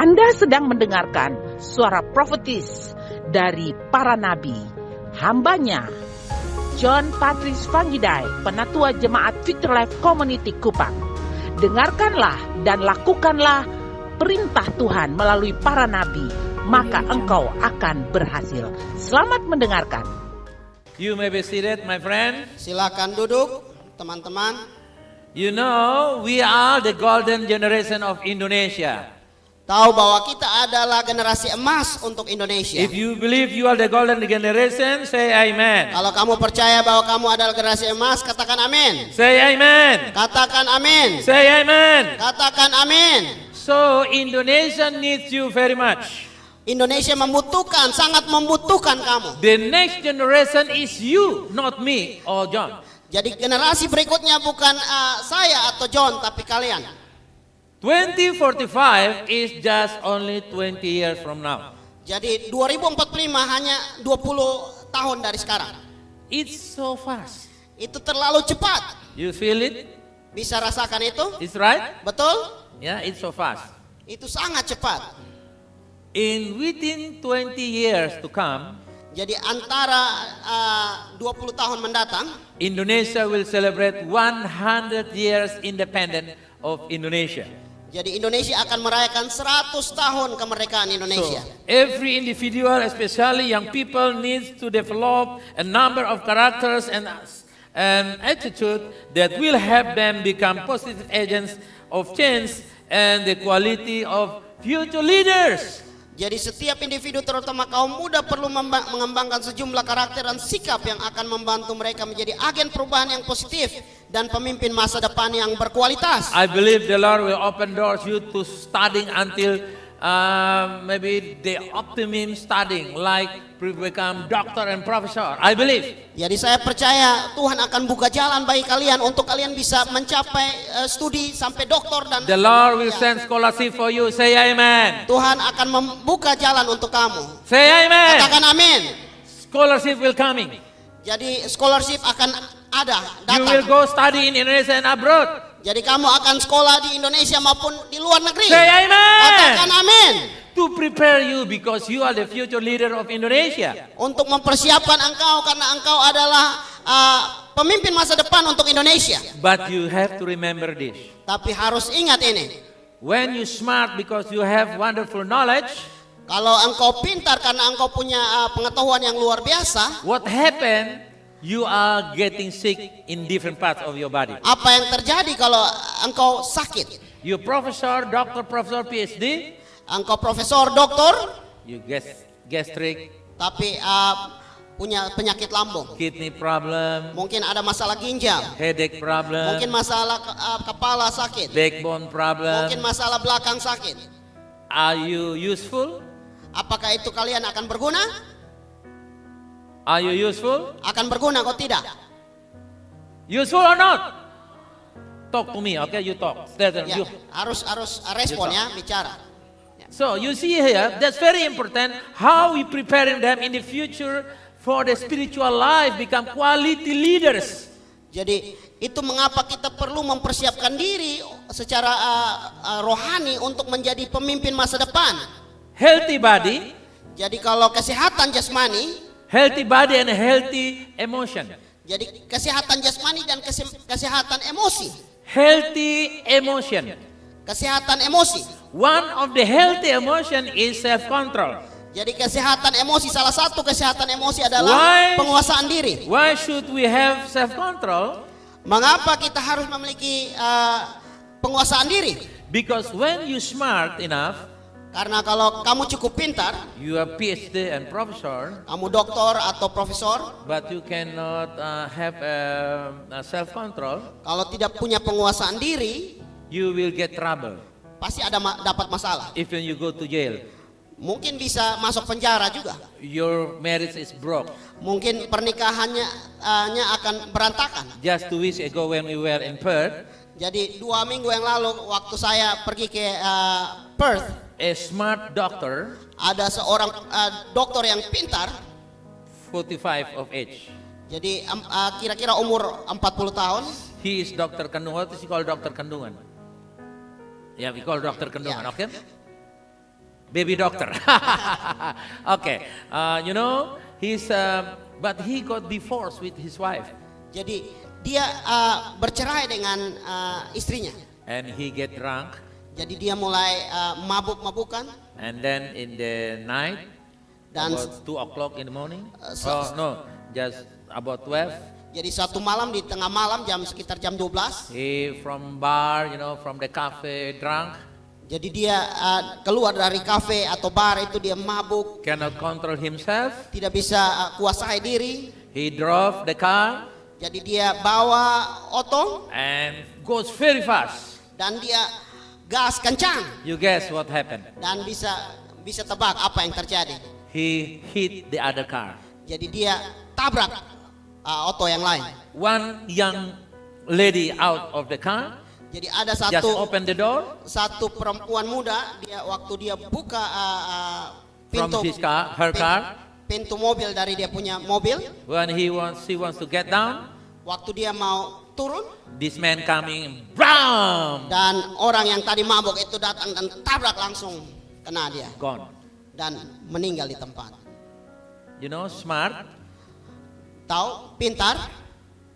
Anda sedang mendengarkan suara profetis dari para nabi, hambanya John Patrice Vanggidai, Penatua Jemaat Future Life Community Kupang. Dengarkanlah dan lakukanlah perintah Tuhan melalui para nabi, maka engkau akan berhasil. Selamat mendengarkan. You may be seated, my friend. Silakan duduk, teman-teman. You know, we are the golden generation of Indonesia. Tahu bahwa kita adalah generasi emas untuk Indonesia. If you believe you are the golden generation, say amen. Kalau kamu percaya bahwa kamu adalah generasi emas, katakan amin. Say amen. Katakan amin. Say amen. Katakan amin. So, Indonesia needs you very much. Indonesia membutuhkan, sangat membutuhkan kamu. The next generation is you, not me or John. Jadi generasi berikutnya bukan saya atau John, tapi kalian. 2045 is just only 20 years from now. Jadi 2045 hanya 20 tahun dari sekarang. It's so fast. Itu terlalu cepat. You feel it? Bisa rasakan itu? It's right? Betul? Yeah, it's so fast. Itu sangat cepat. Within 20 years to come, Jadi antara 20 tahun mendatang, Indonesia will celebrate 100 years independent of Indonesia. jadi Indonesia akan merayakan 100 tahun kemerdekaan Indonesia. So, every individual, especially young people, needs to develop a number of characters and attitude that will help them become positive agents of change and the quality of future leaders. Jadi setiap individu, terutama kaum muda, perlu mengembangkan sejumlah karakter dan sikap yang akan membantu mereka menjadi agen perubahan yang positif dan pemimpin masa depan yang berkualitas. I believe the Lord will open doors you to studying until maybe the optimum studying, like become doctor and professor. I believe. Jadi saya percaya Tuhan akan buka jalan bagi kalian untuk kalian bisa mencapai studi sampai doktor dan The Lord will send scholarship for you. Say amen. Tuhan akan membuka jalan untuk kamu. Say amen. Katakan amin. Scholarship will coming. Jadi scholarship akan ada, You will datang. go study in Indonesia and abroad. Jadi kamu akan sekolah di Indonesia maupun di luar negeri. Say amen. Katakan amin. To prepare you because you are the future leader of Indonesia. Untuk mempersiapkan engkau karena engkau adalah pemimpin masa depan untuk Indonesia. But you have to remember this. Tapi harus ingat ini. When you smart because you have wonderful knowledge, Kalau engkau pintar karena engkau punya pengetahuan yang luar biasa, what happened? You are getting sick in different parts of your body. apa yang terjadi kalau engkau sakit? You professor, doctor, professor, PhD, Engkau profesor, doktor, you gastric, tapi punya penyakit lambung. kidney problem, Mungkin ada masalah ginjal. headache problem, Mungkin masalah kepala sakit. backbone problem. Mungkin masalah belakang sakit. Are you useful? Apakah itu kalian akan berguna? Are you useful? Akan berguna kok tidak? Useful or not? Talk to me, okay? You talk. Ya, harus respon ya, bicara. So you see here, that's very important. How we preparing them in the future for the spiritual life, become quality leaders. Jadi itu mengapa kita perlu mempersiapkan diri secara rohani untuk menjadi pemimpin masa depan. Healthy body, Jadi kalau kesehatan jasmani, healthy body and healthy emotion. jadi kesehatan jasmani dan kesehatan emosi. Healthy emotion. Kesehatan emosi. One of the healthy emotion is self-control. Jadi kesehatan emosi, salah satu kesehatan emosi adalah Why? penguasaan diri. Why should we have self-control? Mengapa kita harus memiliki penguasaan diri? Because when you smart enough, Karena kalau kamu cukup pintar, you are PhD and professor, kamu doktor atau profesor, but you cannot have self-control, kalau tidak punya penguasaan diri, you will get trouble. pasti ada dapat masalah. Even you go to jail, Mungkin bisa masuk penjara juga. your marriage is broke. Mungkin pernikahannya akan berantakan. Just 2 weeks ago when we were in Perth, Jadi 2 minggu yang lalu waktu saya pergi ke Perth, a smart doctor, ada seorang dokter yang pintar. 45 of age, Jadi kira-kira umur 40 tahun. he is Dr. Kandungan. What is he called? Dr. Kandungan. Yeah, we call Dr. Kandungan, Yeah. okay? baby doctor. Okay, but he got divorced with his wife, Jadi dia bercerai dengan istrinya. and he get drunk, Jadi dia mulai mabuk-mabukan and then in the night, dan about 2 o'clock in the morning. so- Just about 12. jadi satu malam di tengah malam sekitar jam 12. He from bar, from the cafe, drunk, Jadi dia keluar dari kafe atau bar itu dia mabuk, cannot control himself. tidak bisa kuasai diri. He drove the car Jadi dia bawa oto and goes very fast. dan dia gas kencang You guess what happened? dan bisa tebak apa yang terjadi. He hit the other car. Jadi dia tabrak oto yang lain. One young lady out of the car Jadi ada just opened the door satu perempuan muda, waktu dia buka from pintu her car. pintu mobil dari dia punya mobil, When she wants to get down, waktu dia mau turun this man coming, BAM! dan orang yang tadi mabuk itu datang dan tabrak langsung kena dia Gone. dan meninggal di tempat. Smart Tahu, pintar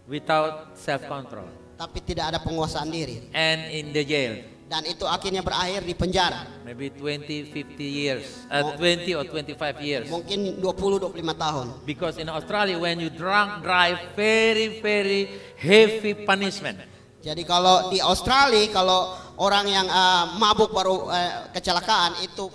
without self-control, tapi tidak ada penguasaan diri, and in the jail. dan itu akhirnya berakhir di penjara. Maybe 20, 50 years, 20 or 25 years. Mungkin 20-25 tahun. Because in Australia, when you drunk drive, very, very heavy punishment. Jadi kalau di Australia, kalau orang yang mabuk baru kecelakaan itu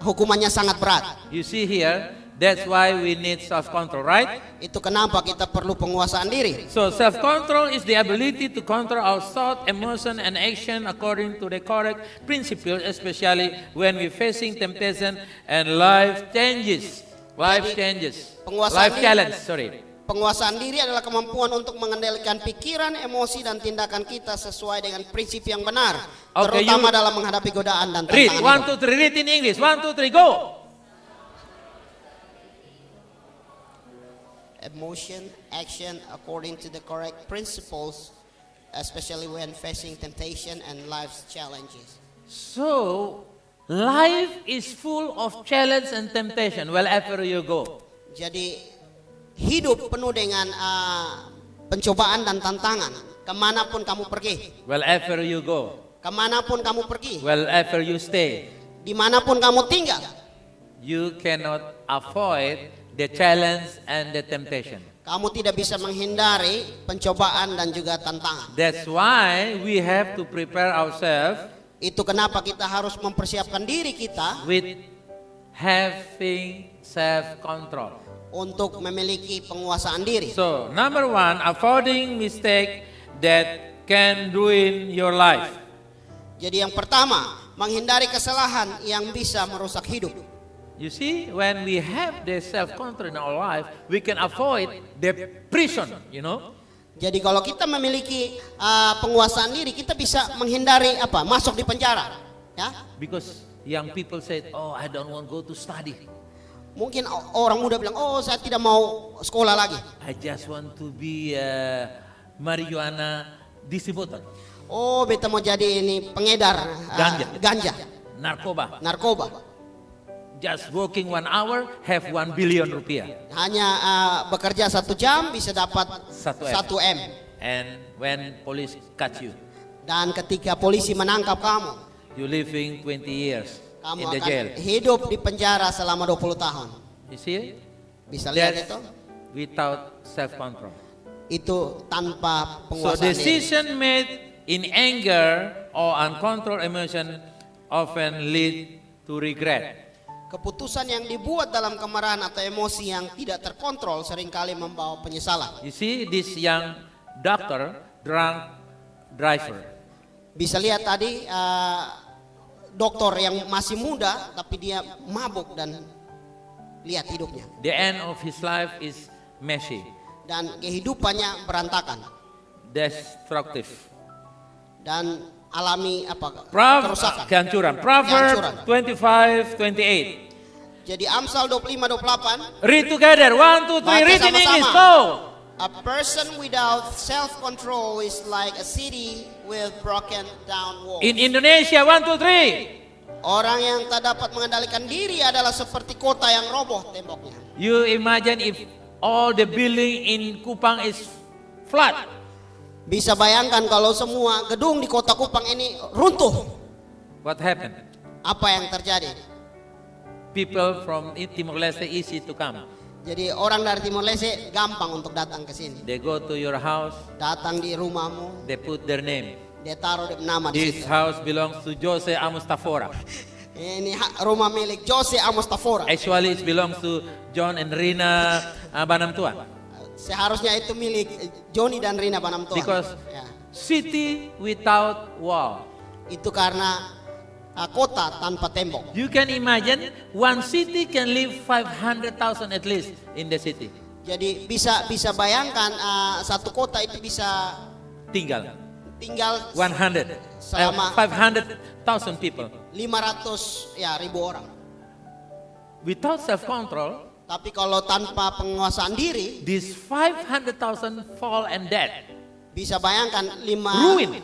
hukumannya sangat berat. You see here, that's why we need self-control, right? Itu kenapa kita perlu penguasaan diri. So self-control is the ability to control our thought, emotion, and action according to the correct principles, especially when we're facing temptation and life changes. Life changes. penguasaan Life diri- challenge, sorry. Penguasaan diri adalah kemampuan untuk mengendalikan pikiran, emosi, dan tindakan kita sesuai dengan prinsip yang benar, Okay, terutama you- dalam menghadapi godaan dan Read, tantangan 1, hidup. 2, 3, read in English. 1, 2, 3, go. Emotion, action according to the correct principles, especially when facing temptation and life's challenges. So, life is full of challenge and temptation wherever you go. Jadi hidup penuh dengan pencobaan dan tantangan kemanapun kamu pergi, Wherever you go, kemanapun kamu pergi, wherever you stay, dimanapun kamu tinggal, you cannot avoid the challenge and the temptation. kamu tidak bisa menghindari pencobaan dan juga tantangan. That's why we have to prepare ourselves Itu kenapa kita harus mempersiapkan diri kita with having self-control. untuk memiliki penguasaan diri. So, number 1, avoiding mistake that can ruin your life. Jadi yang pertama, menghindari kesalahan yang bisa merusak hidup. You see, when we have the self-control in our life, we can avoid the prison, Jadi kalau kita memiliki penguasaan diri, kita bisa menghindari masuk di penjara, ya. Because young people said, "Oh, I don't want to go to study. Mungkin orang muda bilang, "Oh, saya tidak mau sekolah lagi. I just want to be a marijuana distributor, Oh, beta mau jadi ini pengedar ganja, narkoba. just working 1 hour, have 1 billion rupiah." Hanya bekerja 1 jam bisa dapat 1 1 M. And when police catch you, Dan ketika polisi menangkap kamu, you living 20 years kamu in the akan jail. hidup di penjara selama 20 tahun. You see, Bisa lihat that's itu? without self-control. Itu tanpa So penguasaan diri. decision made in anger or uncontrolled emotion often lead to regret. Keputusan yang dibuat dalam kemarahan atau emosi yang tidak terkontrol seringkali membawa penyesalan. You see, this young doctor, drunk driver. Bisa lihat tadi dokter yang masih muda tapi dia mabuk dan lihat hidupnya. The end of his life is messy, Dan kehidupannya berantakan destructive. dan alami kerusakan. Kehancuran. Kehancuran. Proverbs 25:28. Jadi Amsal 25:28, Read together. 1, 2, 3. Baca Read in sama-sama. English. Go. a person without self-control is like a city with broken down walls. In Indonesia. 1, 2, 3. Orang yang tak dapat mengendalikan diri adalah seperti kota yang roboh temboknya. You imagine if all the building in Kupang is flat. Bisa bayangkan kalau semua gedung di kota Kupang ini runtuh. What happened? Apa yang terjadi? People from Timor Leste easy to come. Jadi orang dari Timor Leste gampang untuk datang ke sini. They go to your house, Datang di rumahmu, they put their name. dia taruh nama di This situ. house belongs to Jose Amustafora. Ini rumah milik Jose Amustafora. Actually, it belongs to John and Rina Banamtuan. Seharusnya itu milik Johnny dan Rina Banamtuan. Because Ya. city without wall. Itu karena kota tanpa tembok. You can imagine one city can live 500,000 at least in the city. Jadi bisa bayangkan satu kota itu bisa Tinggal tinggal 100, Selama- 500,000 people. 500 ya ribu orang. Without self-control, Tapi kalau tanpa penguasaan diri, these 500,000 fall and dead. bisa bayangkan Ruin.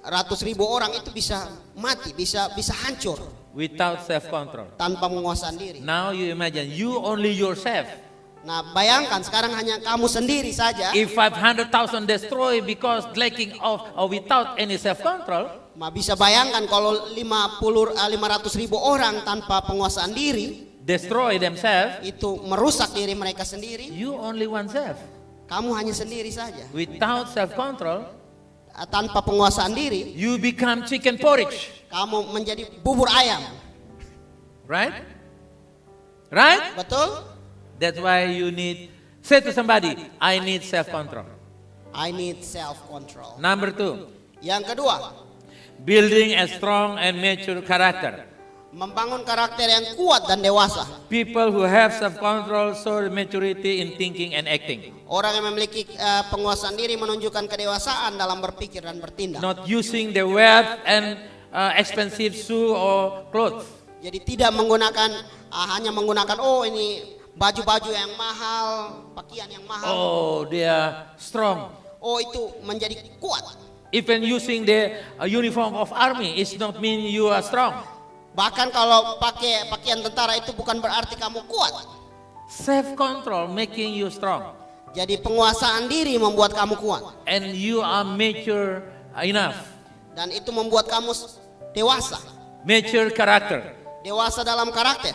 500.000 orang itu bisa mati, bisa hancur Without self-control. tanpa penguasaan diri. Now you imagine you only yourself. Nah, bayangkan sekarang hanya kamu sendiri saja. If 500,000 destroy because lacking of or without any self-control, Bisa bayangkan kalau 500.000 orang tanpa penguasaan diri destroy themselves, itu merusak diri mereka sendiri. you only oneself. Kamu hanya sendiri saja. Without self-control, Tanpa penguasaan diri, you become chicken porridge, kamu menjadi bubur ayam. right? Right? Betul? That's why you need, say to somebody, I need self-control. I need self-control. Number 2, Yang kedua, building a strong and mature character. membangun karakter yang kuat dan dewasa. People who have self-control show maturity in thinking and acting. Orang yang memiliki penguasaan diri menunjukkan kedewasaan dalam berpikir dan bertindak. Not using the wealth and expensive shoe or clothes. Jadi tidak menggunakan hanya menggunakan ini baju-baju yang mahal, pakaian yang mahal. Oh, they are strong. Itu menjadi kuat. Even using the uniform of army is not mean you are strong. Bahkan kalau pakai pakaian tentara itu bukan berarti kamu kuat. Self-control making you strong. Jadi penguasaan diri membuat kamu kuat. And you are mature enough. Dan itu membuat kamu dewasa. Mature character. Dewasa dalam karakter.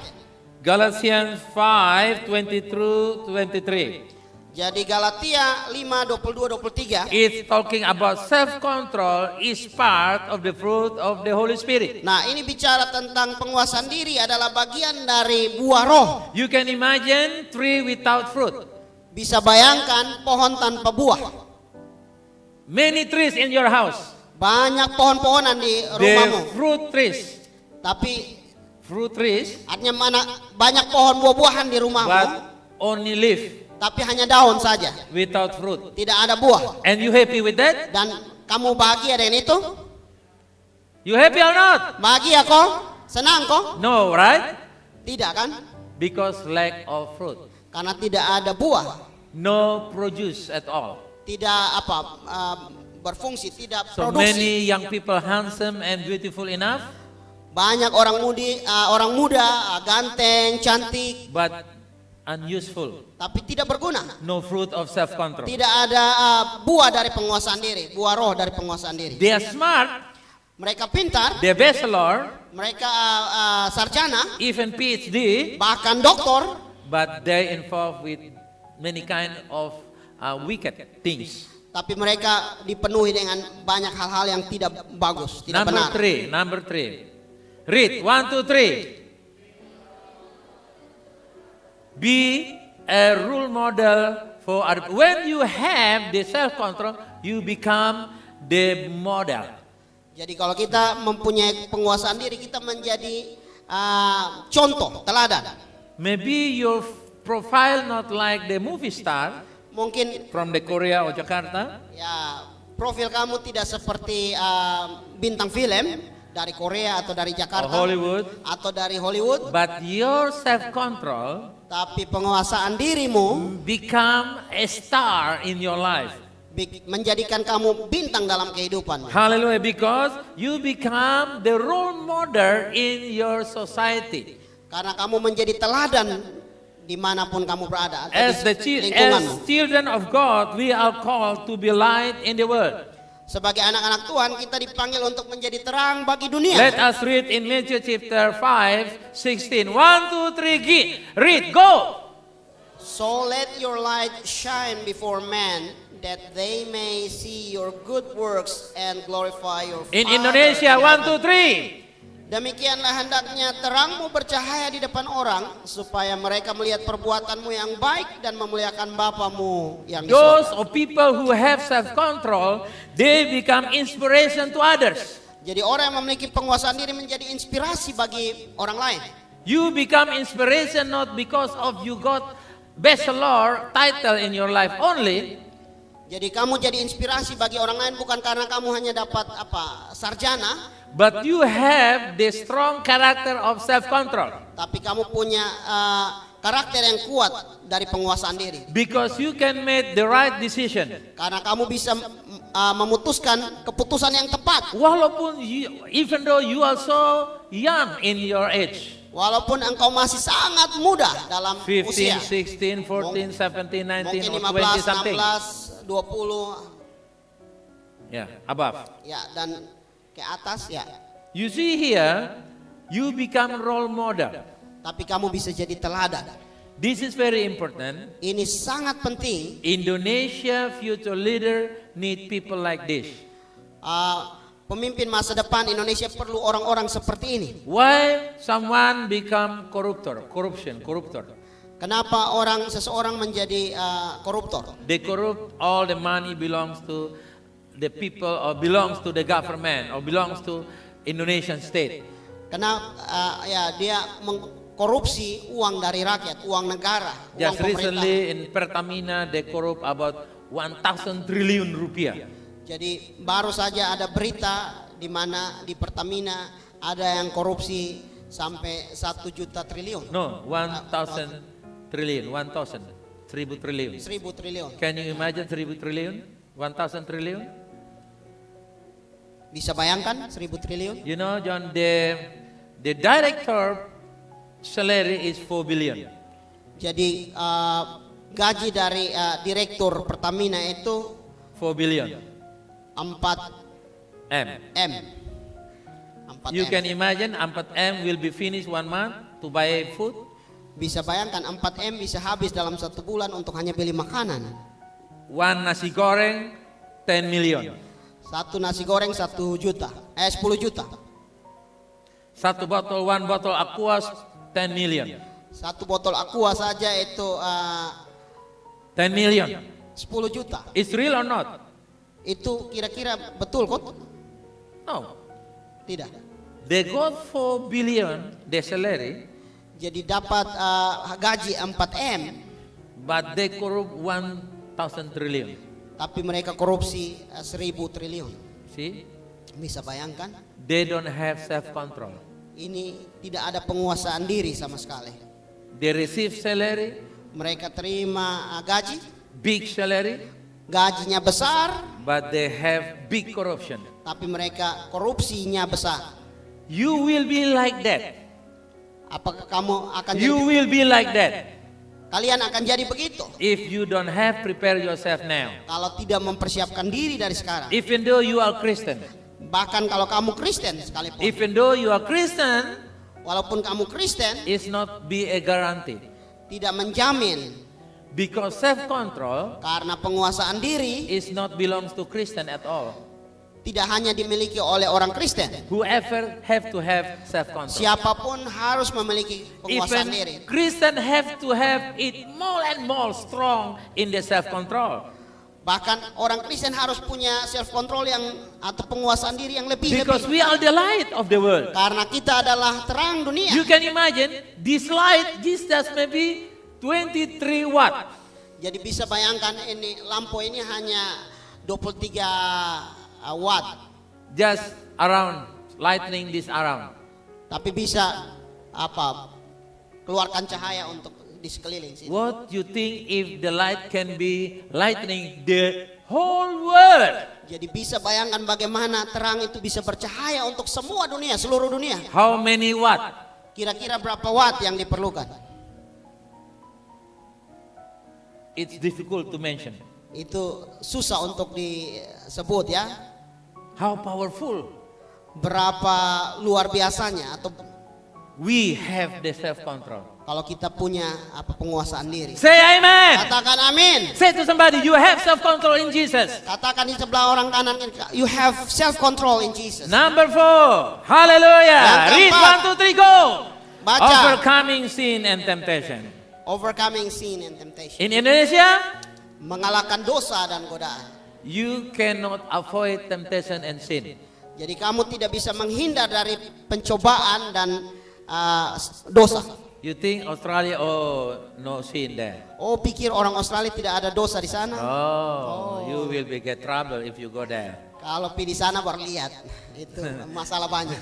Galatians 5:20-23. Jadi Galatia 5:22-23. It's talking about self-control is part of the fruit of the Holy Spirit. Nah, ini bicara tentang penguasaan diri adalah bagian dari buah roh. You can imagine tree without fruit. Bisa bayangkan pohon tanpa buah. Many trees in your house. Banyak pohon-pohonan di rumahmu. The fruit trees. Tapi Fruit trees, artinya banyak pohon buah-buahan di rumahmu. but only leaf Tapi hanya daun saja. without fruit. Tidak ada buah. And you happy with that? Dan kamu bahagia dengan itu? You happy or not? Bahagia kok? Senang kok? No, right? Tidak kan? Because lack of fruit. Karena tidak ada buah. No produce at all. Tidak berfungsi, tidak So produksi. many young people handsome and beautiful enough, Banyak orang muda, ganteng, cantik, but unuseful. tapi tidak berguna. No fruit of self-control. Tidak ada buah dari penguasaan diri, buah roh dari penguasaan diri. They are smart, Mereka pintar, they are bachelor, mereka sarjana, even PhD, bahkan doktor, but they involved with many kind of wicked things. tapi mereka dipenuhi dengan banyak hal-hal yang tidak bagus, tidak benar. Number three. Read 1, 2, 3. Be a role model for other. When you have the self-control, you become the model. Jadi kalau kita mempunyai penguasaan diri, kita menjadi contoh, teladan. Maybe your profile not like the movie star Mungkin from the Korea or Jakarta, ya profil kamu tidak seperti bintang film dari Korea atau dari Jakarta or Hollywood, atau dari Hollywood, but your self-control tapi penguasaan dirimu become a star in your life. menjadikan kamu bintang dalam kehidupan. Hallelujah, because you become the role model in your society. Karena kamu menjadi teladan dimanapun kamu berada. Atau As di lingkunganmu. children of God, we are called to be light in the world. Sebagai anak-anak Tuhan, kita dipanggil untuk menjadi terang bagi dunia. Let us read in Matthew chapter 5:16. 1, 2, 3, read, go! So let your light shine before men, that they may see your good works and glorify your In Father Indonesia, in 1, heaven. 2, 3. Demikianlah hendaknya terangmu bercahaya di depan orang, supaya mereka melihat perbuatanmu yang baik dan memuliakan Bapamu yang di Those surga. of people who have self-control, they become inspiration to others. Jadi orang yang memiliki penguasaan diri menjadi inspirasi bagi orang lain. You become inspiration not because of you got bachelor title in your life only, Jadi kamu jadi inspirasi bagi orang lain bukan karena kamu hanya dapat sarjana, but you have the strong character of self-control. tapi kamu punya karakter yang kuat dari penguasaan diri. Because you can make the right decision. Karena kamu bisa memutuskan keputusan yang tepat. Walaupun even though you are so young in your age. Walaupun engkau masih sangat muda dalam 15, usia. 16, 14, 17, 19 Mungkin or 15, 20 something. 16, 20 Yeah, above. ya dan ke atas ya. You see here, you become role model. Tapi kamu bisa jadi teladan. This is very important. Ini sangat penting. Indonesia future leader need people like this. Pemimpin masa depan Indonesia perlu orang-orang seperti ini. Why someone become corruptor? Kenapa seseorang menjadi koruptor? They corrupt all the money belongs to the people or belongs to the government or belongs to Indonesian state. Karena dia mengkorupsi uang dari rakyat, uang negara, uang Just pemerintah. recently in Pertamina they corrupt about 1,000 triliun rupiah. Jadi baru saja ada berita di mana di Pertamina ada yang korupsi sampai 1 juta triliun. No, 1,000 trillion, 1,000, 1,000 triliun. 1.000 triliun. Can you imagine 1,000 triliun? 1,000 triliun? Bisa bayangkan 1.000 triliun? You know, John, the director salary is 4 billion. Jadi gaji dari direktur Pertamina itu 4 billion. 4 M. M. 4 You M. can imagine 4 M will be finished 1 month to buy food. Bisa bayangkan 4 M bisa habis dalam 1 bulan untuk hanya beli makanan. One nasi goreng 10 million. Satu nasi goreng 10 juta. 10 juta. One bottle Aquas 10 million. Satu botol Aqua saja itu 10 million. 10 juta. It's real or not? Itu kira-kira betul kok? No. Tidak. They got 4 billion the salary, Jadi dapat gaji 4 M, but they corrupt 1,000 trillion. tapi mereka korupsi 1.000 triliun. See? Bisa bayangkan? They don't have self-control. Ini tidak ada penguasaan diri sama sekali. They receive salary, Mereka terima gaji, big salary, gajinya besar, but they have big corruption. tapi mereka korupsinya besar. You will be like that. Apakah kamu akan You jadi, will be like that kalian akan jadi begitu? if you don't have prepare yourself now. Kalau tidak mempersiapkan diri dari sekarang. Even though you are Christian, Bahkan kalau kamu Kristen sekalipun. even though you are Christian, Walaupun kamu Kristen, it's not be a guarantee. tidak menjamin. Because self-control Karena penguasaan diri is not belongs to Christian at all. tidak hanya dimiliki oleh orang Kristen. Whoever have to have self-control. Siapapun harus memiliki penguasaan diri. Even Christian have to have it more and more strong in the self-control. Bahkan orang Kristen harus punya self control atau penguasaan diri yang Because lebih. we are the light of the world. Karena kita adalah terang dunia. You can imagine this light, this just maybe 23 watt. Jadi bisa bayangkan ini lampu ini hanya 23 watt. Just around, lightning this around. Tapi bisa keluarkan cahaya untuk di sekeliling sini. What you think if the light can be lightning the whole world. Jadi bisa bayangkan bagaimana terang itu bisa bercahaya untuk semua dunia, seluruh dunia. How many watt? Kira-kira berapa watt yang diperlukan? It's difficult to mention. Itu susah untuk disebut ya. How powerful Berapa luar biasanya atau we have the self-control. kalau kita punya penguasaan diri. Say amen. Katakan amin. Say to somebody, you have self-control in Jesus. Katakan di sebelah orang kanan, you have self-control in Jesus. Number 4, hallelujah. Yang Read keempat. 1, 2, 3, go. Baca. Overcoming sin and temptation. Overcoming sin and temptation. In Indonesia, Mengalahkan dosa dan godaan. you cannot avoid temptation and sin. Jadi kamu tidak bisa menghindar dari pencobaan dan dosa. You think Australia, oh, no sin there. Oh, pikir orang Australia tidak ada dosa di sana? Oh, you will be get trouble if you go there. Kalau pergi di sana baru lihat. Itu masalah banyak.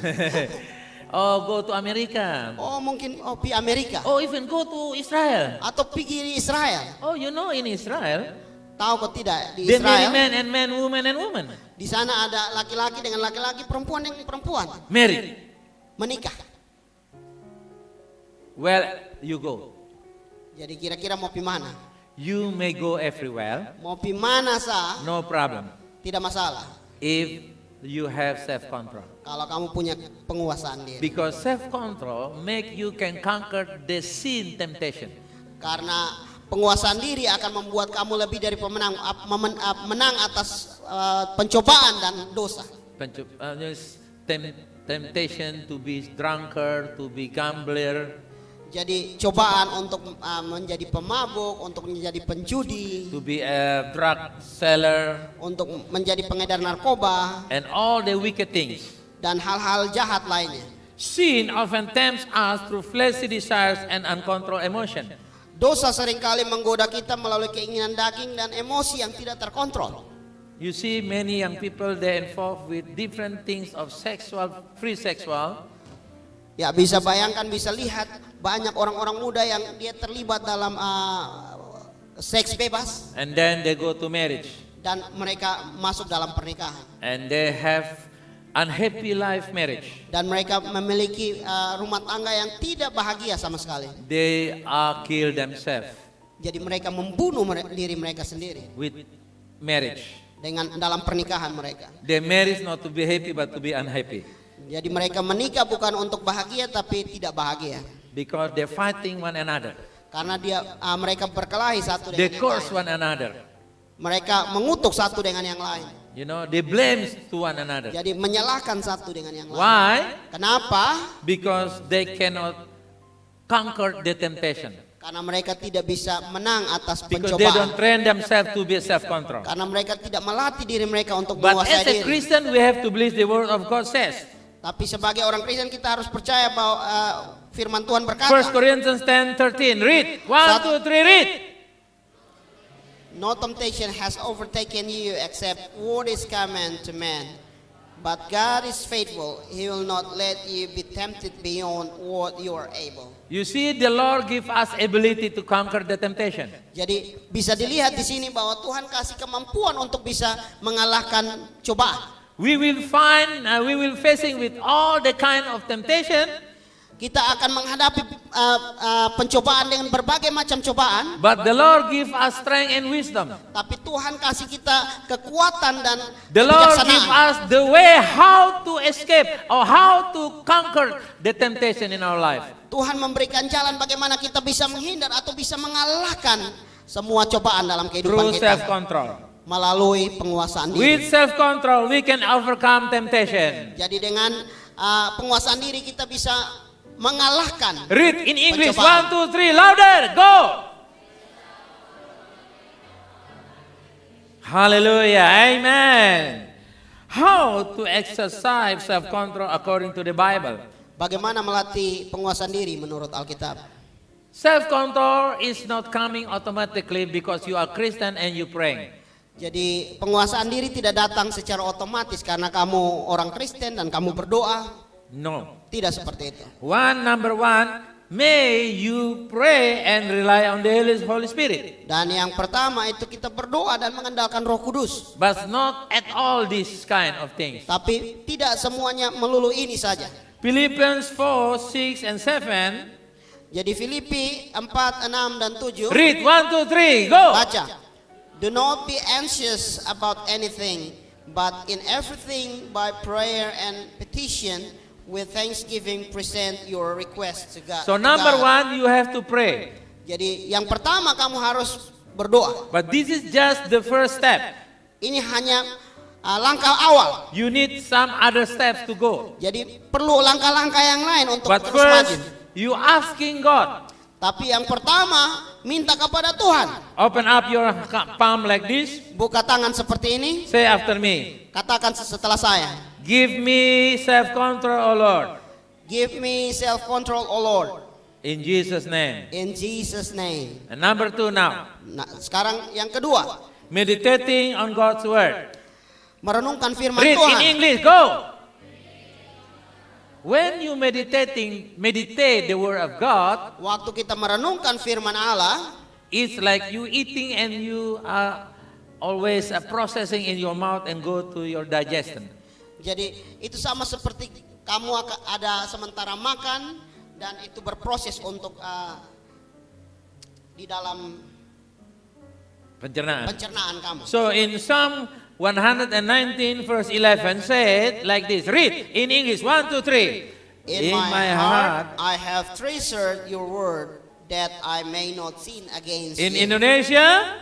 Oh, go to America. Oh, mungkin pergi Amerika Oh, even go to Israel. atau pergi di Israel. Oh, you know in Israel, Tahu kok tidak di they marry Israel? men and men, woman and woman. Di sana ada laki-laki dengan laki-laki, perempuan dengan perempuan Married. menikah. Well, you go. Jadi kira-kira mau pergi mana? You may go everywhere, Mau pergi mana sah? no problem. Tidak masalah. If you have self-control. Kalau kamu punya penguasaan diri. Because self-control make you can conquer the sin temptation. Karena penguasaan diri akan membuat kamu lebih dari pemenang, menang atas pencobaan dan dosa. Temptation to be drunkard, to be gambler, Jadi cobaan untuk menjadi pemabuk, untuk menjadi penjudi, to be a drug seller, untuk menjadi pengedar narkoba, and all the wicked things. dan hal-hal jahat lainnya. Sin often tempts us through fleshly desires and uncontrolled emotion. Dosa seringkali menggoda kita melalui keinginan daging dan emosi yang tidak terkontrol. You see many young people they involved with different things of free sexual. Ya bisa bayangkan, bisa lihat banyak orang-orang muda yang dia terlibat dalam seks bebas And then they go to marriage. dan mereka masuk dalam pernikahan. And they have unhappy life marriage. Dan mereka memiliki rumah tangga yang tidak bahagia sama sekali. They kill themselves Jadi mereka membunuh diri mereka sendiri with marriage. dengan dalam pernikahan mereka. They marry not to be happy but to be unhappy. Jadi mereka menikah bukan untuk bahagia tapi tidak bahagia. Because they're fighting one another. Karena mereka berkelahi satu They dengan yang curse lain. one another. Mereka mengutuk satu dengan yang lain. You know, they blame to one another. Jadi menyalahkan satu dengan yang lain. Why? Kenapa? Because they cannot conquer the temptation. Karena mereka tidak bisa menang atas Because they don't pencobaan. train themselves to be self-control. Karena mereka tidak melatih diri mereka untuk But menguasai as a diri. Christian, we have to believe the word of God says. Tapi sebagai orang Kristen kita harus percaya bahwa firman Tuhan 1 berkata, Corinthians 10:13. Read. 1, 2, 3, read. no temptation has overtaken you except what is common to man. But God is faithful. He will not let you be tempted beyond what you are able. You see, the Lord give us ability to conquer the temptation. Jadi bisa dilihat di sini bahwa Tuhan kasih kemampuan untuk bisa mengalahkan cobaan. We will facing with all the kind of temptation. Kita akan menghadapi pencobaan dengan berbagai macam cobaan. But the Lord give us strength and wisdom. Tapi Tuhan kasih kita kekuatan dan The Lord give kebijaksanaan. us the way how to escape or how to conquer the temptation in our life. Tuhan memberikan jalan bagaimana kita bisa menghindar atau bisa mengalahkan semua cobaan dalam kehidupan Through kita. self-control. Melalui penguasaan With diri. self-control, we can overcome temptation. Jadi dengan penguasaan diri kita bisa mengalahkan. Read in English. Pencobaan. 1, 2, 3, louder. Go. Hallelujah. Amen. How to exercise self-control according to the Bible? Bagaimana melatih penguasaan diri menurut Alkitab? Self-control is not coming automatically because you are Christian and you praying. Jadi penguasaan diri tidak datang secara otomatis karena kamu orang Kristen dan kamu berdoa. No. Tidak seperti itu. Number one, may you pray and rely on the Holy Spirit. Dan yang pertama itu kita berdoa dan mengandalkan Roh Kudus. But not at all these kind of things. Tapi tidak semuanya melulu ini saja. Philippians 4, 6 and 7. Jadi Filipi 4, 6 dan 7. Read 1, 2, 3, go. Baca. Do not be anxious about anything, but in everything by prayer and petition with thanksgiving present your requests to God. So number 1, you have to pray. Jadi yang pertama kamu harus berdoa. But this is just the first step. Ini hanya langkah awal. You need some other steps to go. Jadi perlu langkah-langkah yang lain untuk But terus maju. first, you asking God. Tapi yang pertama minta kepada Tuhan. Open up your palm like this. Buka tangan seperti ini. Say after me. Katakan setelah saya. Give me self-control, O Lord. Give me self-control, O Lord. In Jesus' name. In Jesus' name. And number 2 now. Nah, sekarang yang kedua. Meditating on God's word. Merenungkan firman Read Tuhan. in English, go. When you meditate the word of God, Waktu kita merenungkan firman Allah, it's like you eating and you are always processing in your mouth and go to your digestion. jadi itu sama seperti kamu ada sementara makan dan itu berproses untuk di dalam Pencernaan. pencernaan kamu. So in Psalm 119 verse 11 said like this. Read in English. 1, 2, 3. In my heart I have treasured your word that I may not sin against In you. Indonesia,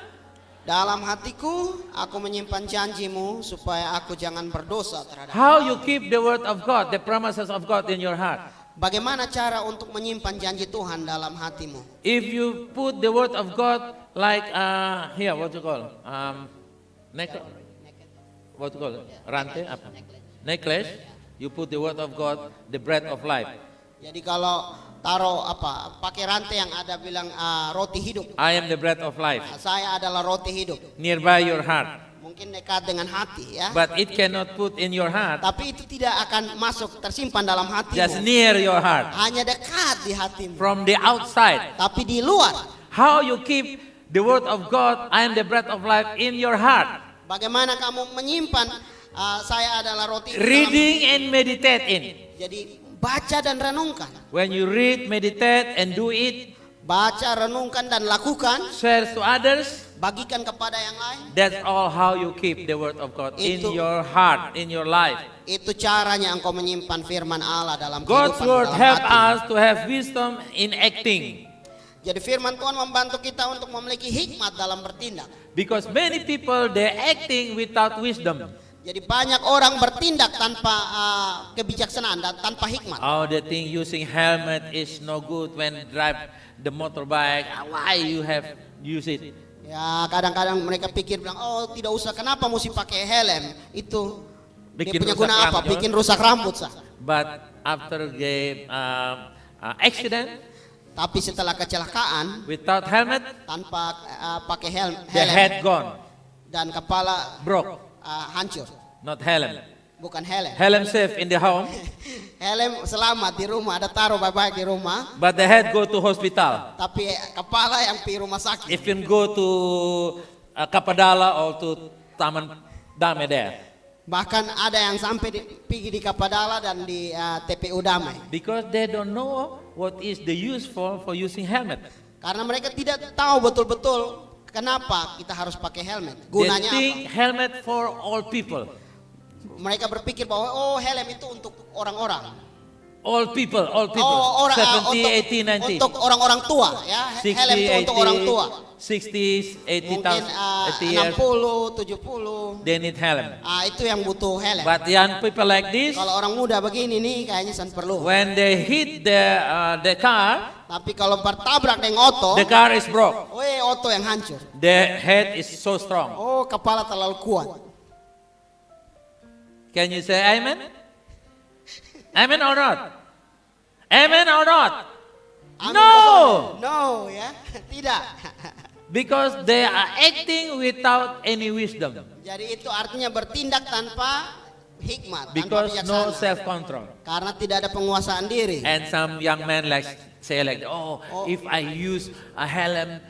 Dalam hatiku aku menyimpan janjimu supaya aku jangan berdosa terhadap. how you keep the word of God, the promises of God in your heart. Bagaimana cara untuk menyimpan janji Tuhan dalam hatimu? If you put the word of God like here, what you call? What you call? Rantai apa? Necklace. You put the word of God, the bread of life. Jadi kalau taruh pakai rantai yang ada bilang roti hidup. I am the bread of life. Saya adalah roti hidup. Nearby your heart. Mungkin dekat dengan hati ya. But it cannot put in your heart. Tapi itu tidak akan masuk tersimpan dalam hatimu. Just near your heart. Hanya dekat di hatimu. From the outside. Tapi di luar. How you keep the word of God, I am the bread of life, in your heart? Bagaimana kamu menyimpan saya adalah roti hidup Reading and meditate in. Jadi baca dan renungkan. When you read, meditate, and do it, Baca, renungkan dan lakukan. share to others. Bagikan kepada yang lain. That's all how you keep the word of God in Itu- your heart, in your life. Itu caranya engkau menyimpan firman Allah dalam God's kehidupan word dalam help hati. us to have wisdom in acting. Jadi firman Tuhan membantu kita untuk memiliki hikmat dalam bertindak. Because many people, they're acting without wisdom. Jadi banyak orang bertindak tanpa kebijaksanaan dan tanpa hikmat. Oh, they think using helmet is no good when drive the motorbike. Why you have use it? Ya kadang-kadang mereka pikir bilang, oh tidak usah, kenapa mesti pakai helm? Itu Bikin dia punya rusak guna apa? rambut. Bikin rusak rambut sah. But after the accident, Tapi setelah kecelakaan without helmet, tanpa pakai helm the head gone, dan kepala broke. hancur, Not helmet. bukan helm. Helm safe in the home, Helm selamat di rumah, ada taruh baik-baik di rumah, but the head go to hospital. tapi kepala yang pergi rumah sakit. If you go to Kapadala or to Taman Dame there. Bahkan ada yang sampai pergi di Kapadala dan di TPU Damai. Because they don't know what is the use for using helmet. Karena mereka tidak tahu betul-betul kenapa kita harus pakai helmet. They Gunanya think apa? helmet for all people. Mereka berpikir bahwa oh helm itu untuk orang-orang. All people, all people. Oh, 70, 80, 90. untuk orang-orang tua ya. 60, Helm itu untuk orang tua. 60s, 80, Mungkin 80 years. 60, 70. They need helm. Itu yang butuh helm. But young people like this, Kalau orang muda begini nih kayaknya san perlu. when they hit the car, Tapi kalau bertabrak dengan oto, the car is broke. oto yang hancur. The head is so strong. Oh, kepala terlalu kuat. Can you say amen? Amen or not? Amen or not? Amin, No! betul. No, ya. Tidak. Because they are acting without any wisdom. Jadi itu artinya bertindak tanpa hikmat, tanpa Because no bijaksana. self-control. Karena tidak ada penguasaan diri. And some young men like say like, if I use a helm,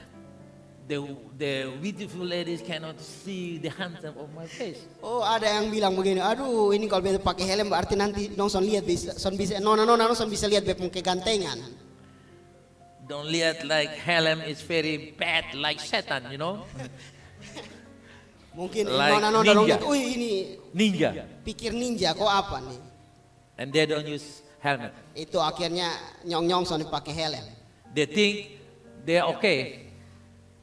the beautiful ladies cannot see the handsome of my face. Oh, ada yang bilang begini, aduh ini kalau beta pakai helm berarti nanti dong son lihat bisa, son bisa, nona son bisa lihat beta punya kegantengan. Don't lihat like helm is very bad like Satan, you know. Mungkin Like nona dong, ninja. ini Ninja. pikir ninja kok apa nih? And they don't use helmet. Itu akhirnya nyong son dipakai helm. They think they're okay,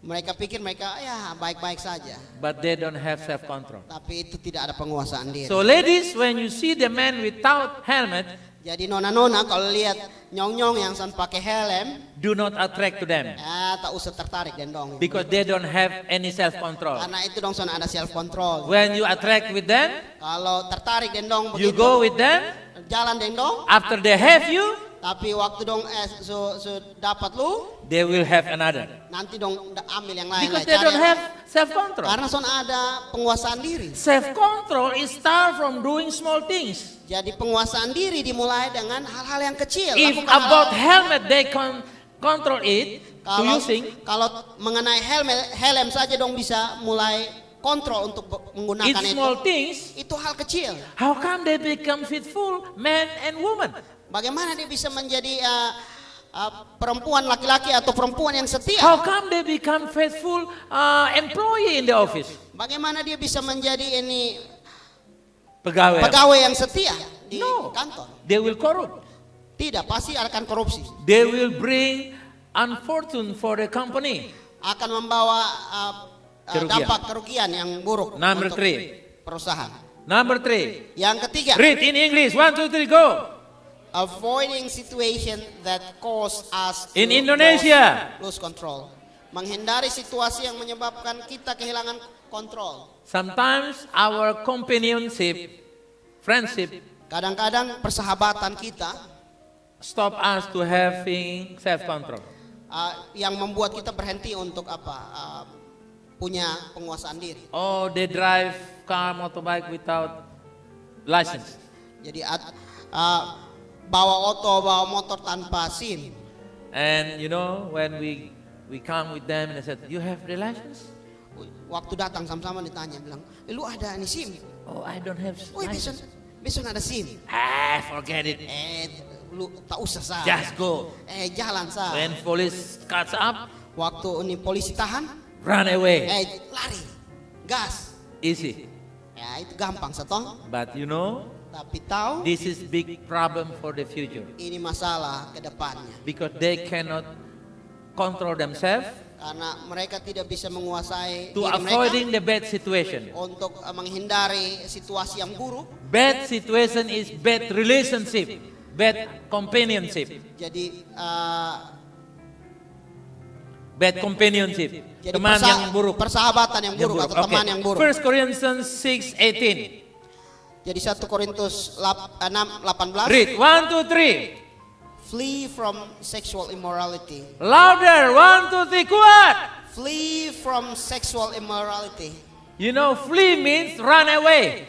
Mereka pikir mereka ya baik-baik saja, but they don't have self-control. tapi itu tidak ada penguasaan diri. So ladies, when you see the man without helmet, Jadi nona kalau lihat nyong yang son pakai helm, do not attract to them tak usah tertarik dan dong. because they don't have any self-control. Karena itu dong son ada self control. When you attract with them, Kalau tertarik dan dong you begitu, go with them. jalan dan dong. After they have you, Tapi waktu dong so dapat lu, they will have another nanti dong ambil yang lain. because they don't have self-control. Karena son ada penguasaan diri. Self-control is start from doing small things. Jadi penguasaan diri dimulai dengan hal-hal yang kecil. If Lakukan about hal- helmet they can control it to using, kalau mengenai helm saja dong bisa mulai kontrol untuk menggunakan it's itu. small things. Itu hal kecil. How come they become faithful man and woman? Bagaimana dia bisa menjadi perempuan laki-laki atau perempuan yang setia? How come they become faithful employee in the office? Bagaimana dia bisa menjadi ini Pegawai. pegawai yang setia di No. kantor? They will corrupt. Tidak, pasti akan korupsi. They will bring unfortune for the company. Akan membawa Kerugian. dampak kerugian yang buruk Number untuk 3. perusahaan. Number 3. Yang ketiga, Read in English. 1, 2, 3, go. avoiding situation that cause us to In Indonesia. lose control. Menghindari situasi yang menyebabkan kita kehilangan kontrol. Sometimes our companionship, friendship, Kadang-kadang persahabatan kita stop us to having self-control. yang membuat kita berhenti untuk punya penguasaan diri. Or they drive car, motorbike without license. Jadi bawa motor tanpa SIM. And you know, when we come with them and they said, you have the license? Waktu datang sama-sama ditanya bilang, lu ada nih SIM? Oh, I don't have Woi, license. besok ada SIM. Forget it. Lu tak usah sah. Just go. Jalan sah. When police cuts up, Waktu ini polisi tahan, run away. lari, gas. Easy. Ya itu gampang setong. But you know, Tapi tahu this is big problem for the future ini masalah ke depannya. because they cannot control themselves Karena mereka tidak bisa menguasai to diri avoiding mereka the bad situation. untuk menghindari situasi yang buruk. Bad situation is bad relationship, bad companionship, Jadi bad companionship. jadi Teman yang buruk. persahabatan yang buruk atau teman yang buruk. 1 Corinthians 6:18. Jadi 1 Korintus 6:18. Read 1, 2, 3. Flee from sexual immorality. Louder 1, 2, 3. Kuat. Flee from sexual immorality. You know, flee means run away.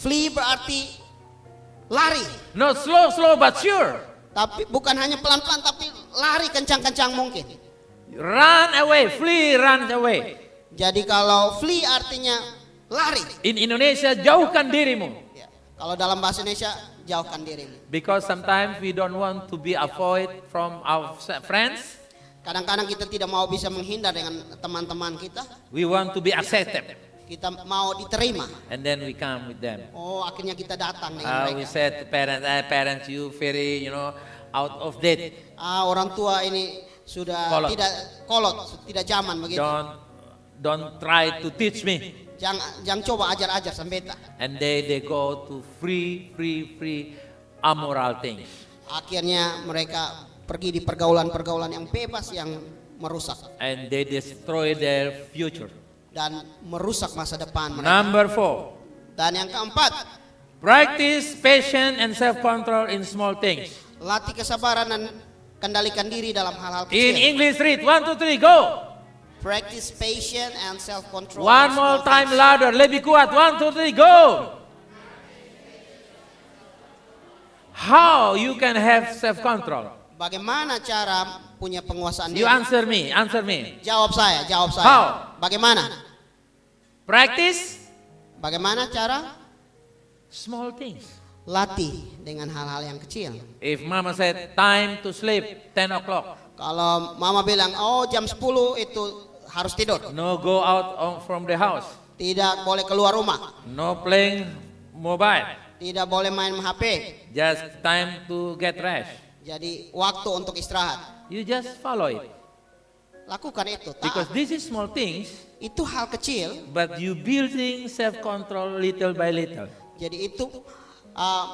Flee berarti lari. Not slow but sure. Tapi bukan hanya pelan-pelan tapi lari kencang-kencang mungkin. Run away, flee, run away. Jadi kalau flee artinya lari. In Indonesia, jauhkan dirimu. Ya. Kalau dalam bahasa Indonesia, jauhkan dirimu. Because sometimes we don't want to be avoid from our friends. Kadang-kadang kita tidak mau bisa menghindar dengan teman-teman kita. We want to be accepted. Kita mau diterima. And then we come with them. Oh, akhirnya kita datang dengan We mereka. said to parents, parents, you very, out of date. Orang tua ini sudah Kolot. tidak zaman begitu. Don't try to teach me. Jangan coba ajar-ajar sampai tak. And they go to free amoral things. Akhirnya mereka pergi di pergaulan-pergaulan yang bebas yang merusak And they destroy their future. dan merusak masa depan mereka. Number 4. Dan yang keempat, Practice patience and self-control in small things. latih kesabaran dan kendalikan diri dalam hal-hal In kecil. English, read 1, 2, 3, go. Practice patience and self-control. One more time louder, lebih kuat. 1, 2, 3, go. How you can have self-control? Bagaimana cara punya penguasaan You diri? answer me, answer me. Jawab saya, jawab saya. How? Bagaimana? Practice Bagaimana cara? small things. Latih dengan hal-hal yang kecil. If mama said time to sleep 10 o'clock, Kalau mama bilang, oh jam 10 itu harus tidur. no go out from the house, Tidak boleh keluar rumah. no playing mobile, Tidak boleh main HP. just time to get rest. Jadi waktu untuk istirahat. You just follow it. Lakukan itu. Because Taat. this is small things, Itu hal kecil. but you building self-control little by little. Jadi itu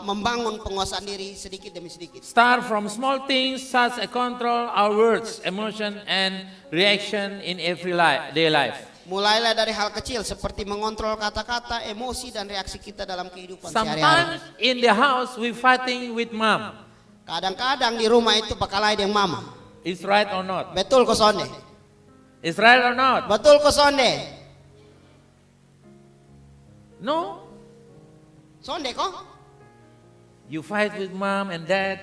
membangun penguasaan diri sedikit demi sedikit. Start from small things such as control our words, emotion, and reaction in every day life. Mulailah dari hal kecil seperti mengontrol kata-kata, emosi dan reaksi kita dalam kehidupan sehari-hari. Sometimes in the house we fighting with mom. Kadang-kadang di rumah itu bakalai dengan mama. Is right or not? Betul ko sonde? Is right or not? Betul ko sonde? No. Sonde ko? You fight with mom and dad,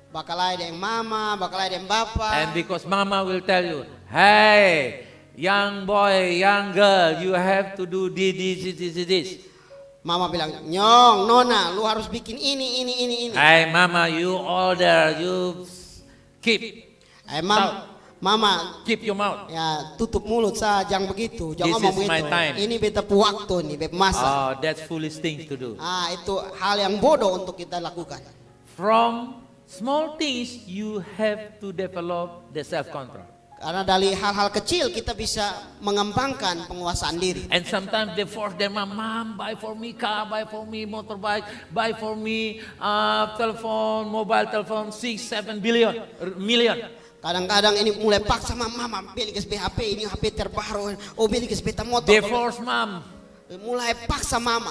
Bakalai dengan mama, bakalai dengan bapa. and because mama will tell you, hey, young boy, young girl, you have to do this. Mama bilang, "Nyong, Nona, lu harus bikin ini." Hey, mama, you older, you keep Mama, your mouth. ya tutup mulut sa, jangan begitu, This jangan ngomong is my begitu. time. Ini beta pu waktu nih, beta masa. Oh, that's foolish thing to do. Itu hal yang bodoh untuk kita lakukan. From small things, you have to develop the self-control. Karena dari hal-hal kecil kita bisa mengembangkan penguasaan diri. And sometimes they force their mom, buy for me car, buy for me motorbike, buy for me telephone, mobile telephone, 6-7 million. Kadang-kadang ini mulai paksa mama beli ke HP, ini HP terbaru, beli ke sepeda motor. They force mom. Mulai paksa mama.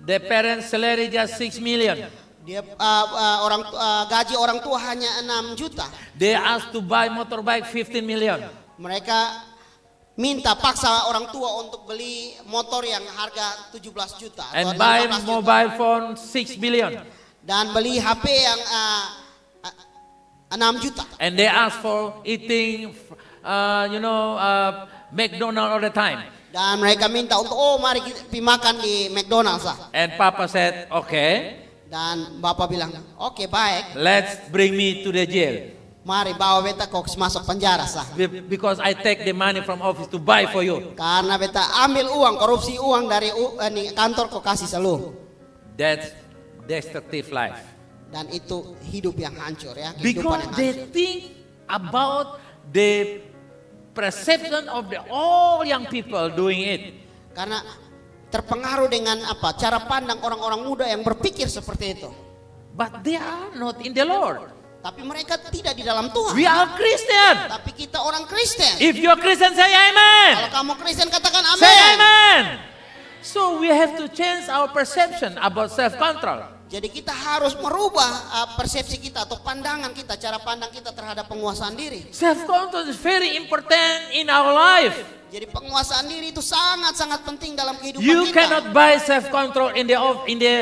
The parents' salary just 6 million. Dia gaji orang tua hanya 6 juta. They ask to buy motorbike 15 million. Mereka minta paksa orang tua untuk beli motor yang harga 17 juta And atau buy 16 juta. mobile phone 6 billion. Dan beli HP yang 6 juta. And they ask for eating, McDonald's all the time. Dan mereka minta untuk mari kita pergi makan di McDonald's lah. And Papa said, okay, Dan bapak bilang, oke, baik, let's bring me to the jail. mari bawa beta kok masuk penjara sah. Because I take the money from office to buy for you. Karena beta ambil uang, korupsi uang dari kantor kok kasih seluruh. That's destructive life. Dan itu hidup yang hancur ya. Kehidupan Because yang they hancur. think about the perception of the all young people doing it. Karena terpengaruh dengan cara pandang orang-orang muda yang berpikir seperti itu. But they are not in the Lord. Tapi mereka tidak di dalam Tuhan. We are Christian. Tapi kita orang Kristen. If you're Christian, say amen. Kalau kamu Kristen katakan amin. Say amen. So we have to change our perception about self-control. Jadi kita harus merubah persepsi kita atau pandangan kita, cara pandang kita terhadap penguasaan diri. Self-control is very important in our life. Jadi penguasaan diri itu sangat-sangat penting dalam kehidupan You kita. cannot buy self-control in the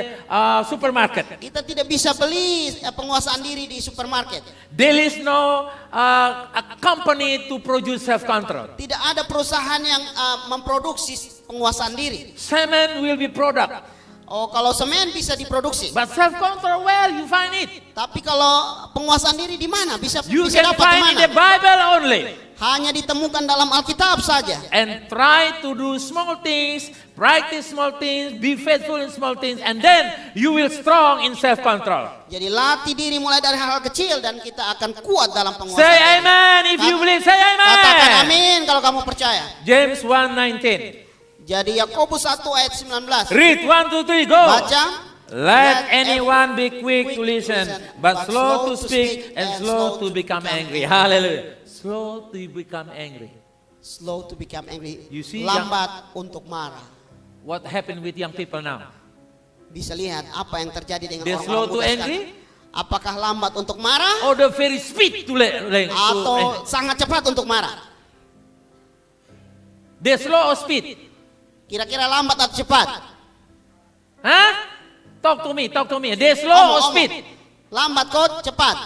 supermarket. Kita tidak bisa beli penguasaan diri di supermarket. There is no a company to produce self-control. Tidak ada perusahaan yang memproduksi penguasaan diri. Cement will be product, Kalau semen bisa diproduksi. but self-control, where you find it? Tapi kalau penguasaan diri di mana? Bisa You bisa can dapat di find in mana? the Bible only. Hanya ditemukan dalam Alkitab saja. And try to do small things, practice small things, be faithful in small things, and then you will strong in self-control. Jadi latih diri mulai dari hal-hal kecil dan kita akan kuat dalam penguasaan Say diri. amen if you believe. Say Katakan amen. amin kalau kamu percaya. James 1:19. Jadi Yakobus 1 ayat 19. Read 1, 2, 3, go. Baca. Let anyone be quick to listen, but slow to speak and slow to become angry. Hallelujah. Slow to become angry. Slow to become angry. You see, Lambat untuk marah. What happened with young people now? Bisa lihat apa yang terjadi dengan They're orang-orang slow to muda angry? sekarang. Apakah lambat untuk marah Or the very speed to atau sangat cepat untuk marah? They're slow or speed? Kira-kira lambat atau cepat? Huh? Talk to me. They're slow or Omong. speed? Lambat kok cepat?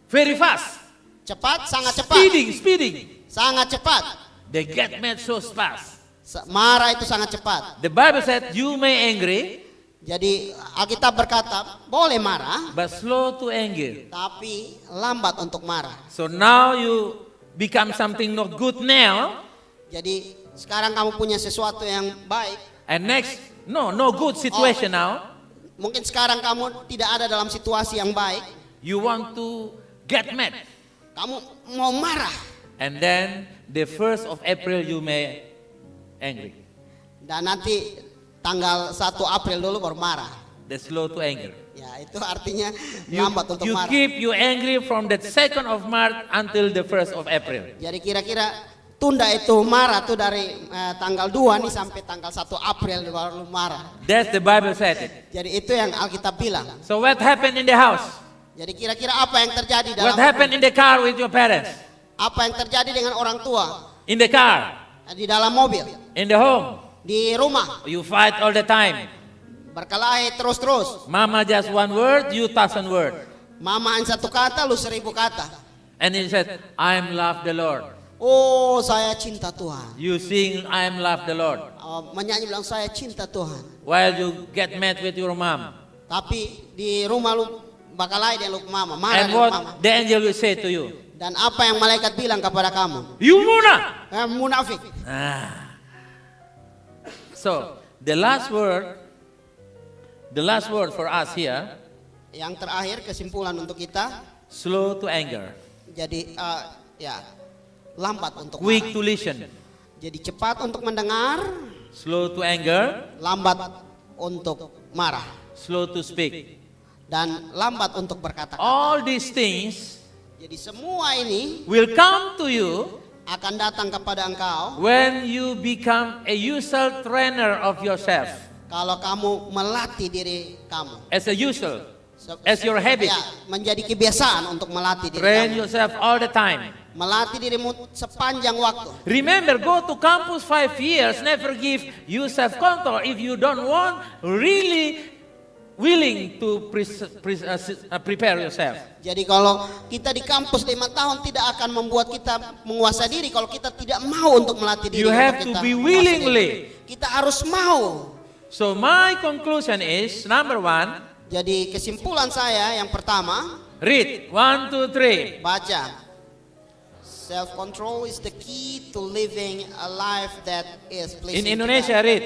very fast. Cepat, sangat cepat. Speeding. Sangat cepat. They get mad so fast. Marah itu sangat cepat. The Bible said you may angry, Jadi Alkitab berkata, boleh marah, but slow to anger. tapi lambat untuk marah. So now you become something not good now, Jadi sekarang kamu punya sesuatu yang baik. and next, no good situation now. Mungkin sekarang kamu tidak ada dalam situasi yang baik. You want to get mad. Kamu mau marah. And then the 1st of April you may angry. Dan nanti tanggal 1 April dulu baru marah. The slow to anger. Ya, itu artinya You, lambat untuk you marah. keep you angry from the 2nd of March until the 1st of April. Jadi kira-kira tunda itu marah tuh dari tanggal 2 nih sampai tanggal 1 April baru marah. That's the Bible said it. Jadi itu yang Alkitab bilang. So what happened in the house? Jadi kira-kira apa yang terjadi What dalam happened in the car with your parents? apa yang terjadi dengan orang tua In the car? di dalam mobil, In the home? di rumah, You fight all the time. berkelahi terus-terus. Mama just one word, you 1,000 word. Mamaan satu kata, lu 1000 kata. And he said, I am love the Lord. Oh, saya cinta Tuhan. You sing, I am love the Lord. Menyanyi bilang saya cinta Tuhan. While you get mad with your mom. Tapi di rumah lu berkelahi dengan lu mama, marah And dengan what mama. the angel will say to you? Dan apa yang malaikat bilang kepada kamu? You muna! Munafik. So, the last word for us here, Yang terakhir kesimpulan untuk kita, slow to anger, jadi ya lambat untuk quick marah. to listen, Jadi cepat untuk mendengar, slow to anger, lambat untuk marah, slow to speak. dan lambat untuk berkata. All these things Jadi semua ini will come to you akan datang kepada engkau when you become a usual trainer of yourself. kalau kamu melatih diri kamu. As a usual, as your habit. Ya, menjadi kebiasaan untuk melatih diri Train kamu. yourself all the time. Melatih dirimu sepanjang waktu. Remember, go to campus 5 years, never give you self-control if you don't want, really willing to prepare yourself. Jadi kalau kita di kampus 5 tahun tidak akan membuat kita menguasai diri kalau kita tidak mau untuk melatih diri. You untuk have to kita be menguasai willingly. diri. Kita harus mau. So my conclusion is, number 1, Jadi kesimpulan saya yang pertama, read 1, 2, 3. baca. Self control is the key to living a life that is pleasing In to Indonesia, God. read.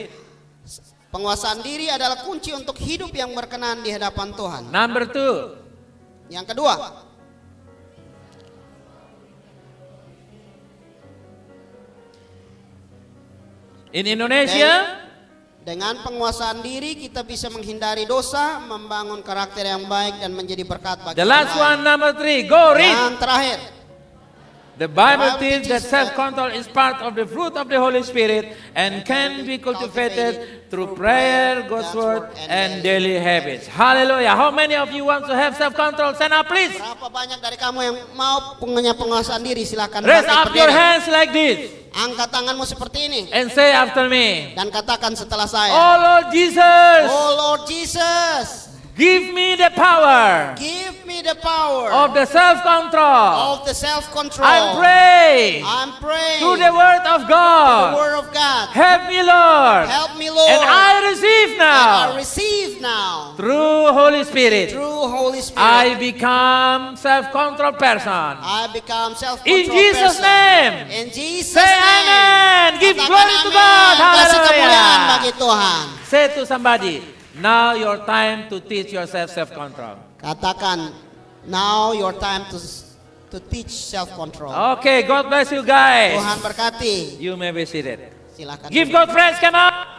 Penguasaan diri adalah kunci untuk hidup yang berkenan di hadapan Tuhan. Number 2, Yang kedua, in Indonesia, dengan penguasaan diri kita bisa menghindari dosa, membangun karakter yang baik dan menjadi berkat bagi the orang last lain. one, number 3, go read. Yang terakhir, The Bible Bible teaches that teaches self-control is part of the fruit of the Holy Spirit and can be cultivated through prayer, God's word, and daily habits. Hallelujah. How many of you want to have self-control? Stand up, please. berapa banyak dari kamu yang mau punya penguasaan diri? Silakan Raise bangkit up your berdiri. hands like this Angkat tanganmu seperti ini and say after me. dan katakan setelah saya. Oh Lord Jesus, Oh Lord Jesus, give me the power give me the power of the self-control. of the self-control. I pray I'm praying through the word of the God. word of God. Help me, Lord. Help me, Lord. And I receive And I now receive now through Holy Spirit. through Holy Spirit. I become self-control person. I become self-control In Jesus' person. name. In Jesus' Say name. amen. Give Katakan glory to amen. God. Kasih kemuliaan Hallelujah. bagi Tuhan. Say to somebody, now your time to teach yourself self-control. Katakan, now your time to teach self-control. Okay, God bless you guys. Tuhan berkati. You may be seated. Silakan. Give God praise, come on.